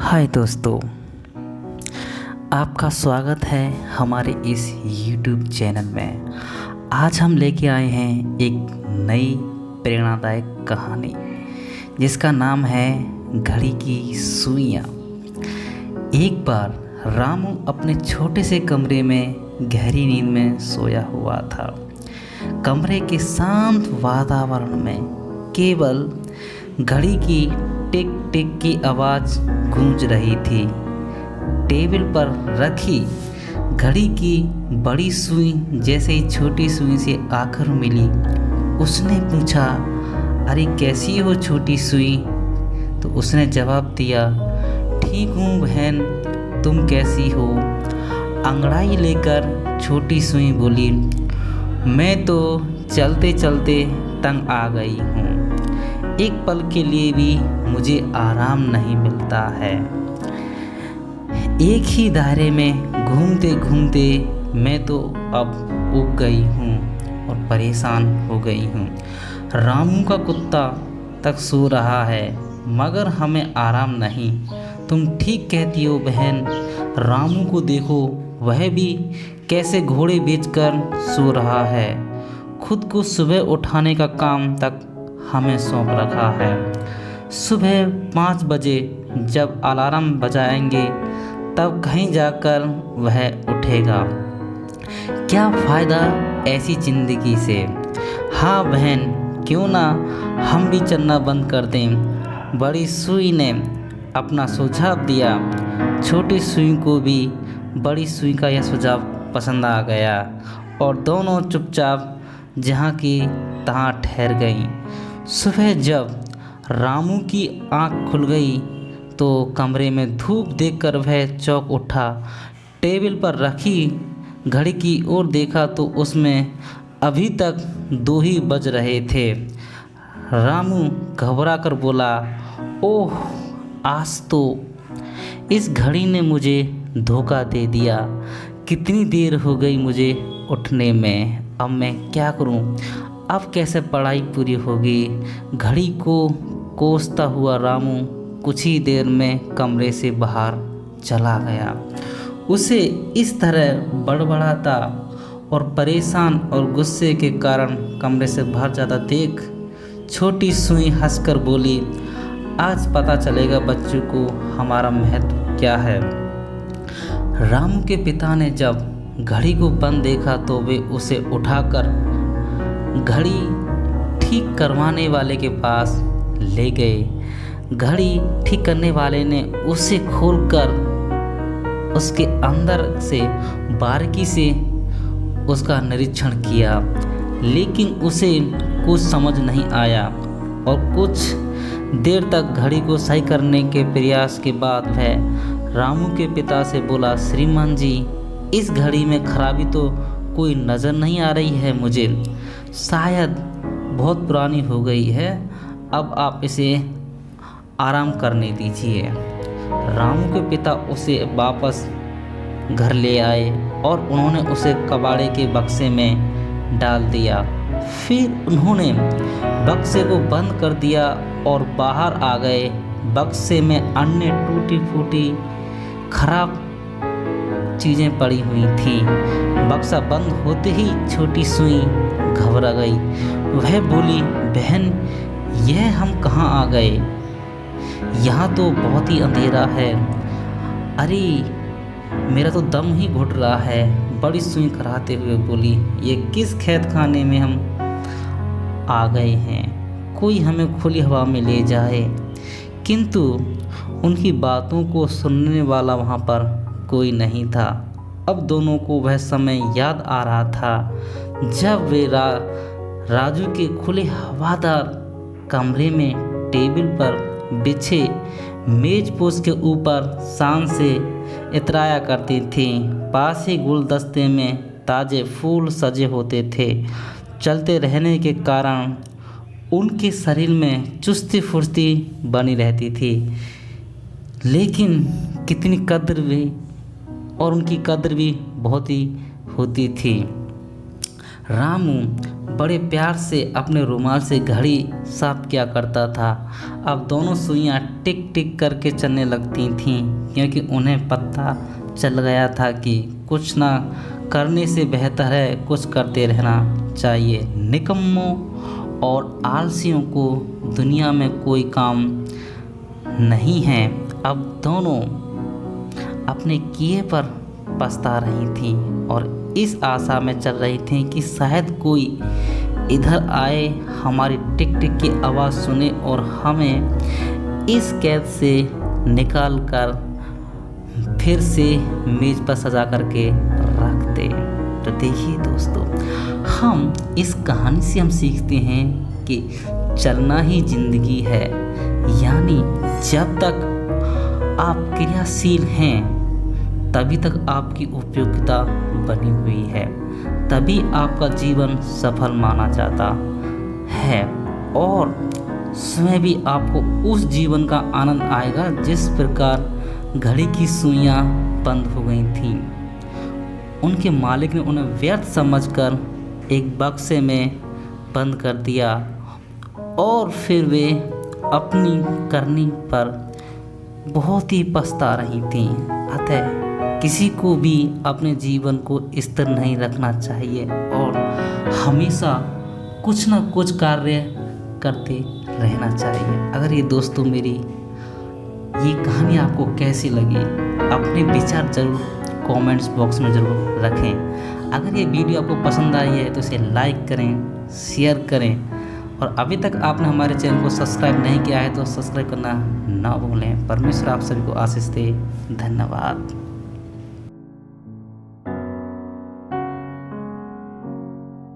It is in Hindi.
हाय दोस्तों, आपका स्वागत है हमारे इस YouTube चैनल में। आज हम लेके आए हैं एक नई प्रेरणादायक कहानी जिसका नाम है घड़ी की सुइयाँ। एक बार रामू अपने छोटे से कमरे में गहरी नींद में सोया हुआ था। कमरे के शांत वातावरण में केवल घड़ी की टिक टिक की आवाज़ गूंज रही थी। टेबल पर रखी घड़ी की बड़ी सुई जैसे ही छोटी सुई से आकर मिली। उसने पूछा, अरे कैसी हो छोटी सुई? तो उसने जवाब दिया, ठीक हूँ बहन, तुम कैसी हो? अंगड़ाई लेकर छोटी सुई बोली, मैं तो चलते चलते तंग आ गई हूँ। एक पल के लिए भी मुझे आराम नहीं मिलता है। एक ही दायरे में घूमते घूमते मैं तो अब ऊब गई हूँ और परेशान हो गई हूँ। रामू का कुत्ता तक सो रहा है मगर हमें आराम नहीं। तुम ठीक कहती हो बहन। रामू को देखो, वह भी कैसे घोड़े बेचकर सो रहा है। खुद को सुबह उठाने का काम तक हमें सौंप रखा है। सुबह 5 बजे जब अलार्म बजाएंगे तब कहीं जाकर वह उठेगा। क्या फ़ायदा ऐसी ज़िंदगी से? हाँ बहन, क्यों ना हम भी चलना बंद कर दें। बड़ी सुई ने अपना सुझाव दिया। छोटी सुई को भी बड़ी सुई का यह सुझाव पसंद आ गया और दोनों चुपचाप जहाँ की तहाँ ठहर गईं। सुबह जब रामू की आंख खुल गई तो कमरे में धूप देखकर वह चौंक उठा। टेबल पर रखी घड़ी की ओर देखा तो उसमें अभी तक 2 ही बज रहे थे। रामू घबरा कर बोला, ओह, आज तो इस घड़ी ने मुझे धोखा दे दिया। कितनी देर हो गई मुझे उठने में, अब मैं क्या करूं? अब कैसे पढ़ाई पूरी होगी? घड़ी को कोसता हुआ रामू कुछ ही देर में कमरे से बाहर चला गया। उसे इस तरह बड़बड़ाता और परेशान और गुस्से के कारण कमरे से बाहर जाता देख छोटी सुई हंसकर बोली, आज पता चलेगा बच्चों को हमारा महत्व क्या है। रामू के पिता ने जब घड़ी को बंद देखा तो वे उसे उठाकर घड़ी ठीक करवाने वाले के पास ले गए। घड़ी ठीक करने वाले ने उसे खोलकर उसके अंदर से बारीकी से उसका निरीक्षण किया, लेकिन उसे कुछ समझ नहीं आया और कुछ देर तक घड़ी को सही करने के प्रयास के बाद वह रामू के पिता से बोला, श्रीमान जी, इस घड़ी में खराबी तो कोई नज़र नहीं आ रही है मुझे। शायद बहुत पुरानी हो गई है, अब आप इसे आराम करने दीजिए। रामू के पिता उसे वापस घर ले आए और उन्होंने उसे कबाड़े के बक्से में डाल दिया। फिर उन्होंने बक्से को बंद कर दिया और बाहर आ गए। बक्से में अन्य टूटी फूटी खराब चीज़ें पड़ी हुई थी। बक्सा बंद होते ही छोटी सुई घबरा गई। वह बोली, बहन, यह हम कहाँ आ गए? यहाँ तो बहुत ही अंधेरा है। अरे, मेरा तो दम ही घुट रहा है। बड़ी सुई कराते हुए बोली, ये किस खेत खाने में हम आ गए हैं? कोई हमें खुली हवा में ले जाए। किंतु उनकी बातों को सुनने वाला वहाँ पर कोई नहीं था। अब दोनों को वह समय याद आ रहा था जब वे राजू के खुले हवादार कमरे में टेबल पर बिछे मेज पोस्ट के ऊपर शान से इतराया करती थी। पास ही गुलदस्ते में ताज़े फूल सजे होते थे। चलते रहने के कारण उनके शरीर में चुस्ती फुर्ती बनी रहती थी, लेकिन कितनी कद्र भी और उनकी कद्र भी बहुत ही होती थी। रामू बड़े प्यार से अपने रुमाल से घड़ी साफ किया करता था। अब दोनों सुइयां टिक टिक करके चलने लगती थीं, क्योंकि उन्हें पता चल गया था कि कुछ ना करने से बेहतर है कुछ करते रहना चाहिए। निकम्मों और आलसियों को दुनिया में कोई काम नहीं है। अब दोनों अपने किए पर पछता रही थीं और इस आशा में चल रही थीं कि शायद कोई इधर आए, हमारी टिक टिक की आवाज़ सुने और हमें इस कैद से निकाल कर फिर से मेज़ पर सजा करके रख दे। तो देखिए दोस्तों, हम इस कहानी से हम सीखते हैं कि चलना ही ज़िंदगी है, यानी जब तक आप क्रियाशील हैं तभी तक आपकी उपयोगिता बनी हुई है, तभी आपका जीवन सफल माना जाता है और स्वयं भी आपको उस जीवन का आनंद आएगा जिस प्रकार घड़ी की सुइयां बंद हो गई थीं। उनके मालिक ने उन्हें व्यर्थ समझकर एक बक्से में बंद कर दिया और फिर वे अपनी करनी पर बहुत ही पछता रही थीं। अतः किसी को भी अपने जीवन को स्थिर नहीं रखना चाहिए और हमेशा कुछ ना कुछ कार्य करते रहना चाहिए। अगर ये दोस्तों मेरी ये कहानी आपको कैसी लगी, अपने विचार ज़रूर कमेंट्स बॉक्स में ज़रूर रखें। अगर ये वीडियो आपको पसंद आई है तो इसे लाइक करें, शेयर करें और अभी तक आपने हमारे चैनल को सब्सक्राइब नहीं किया है तो सब्सक्राइब करना ना भूलें। परमेश्वर आप सभी को आशीष दे। धन्यवाद।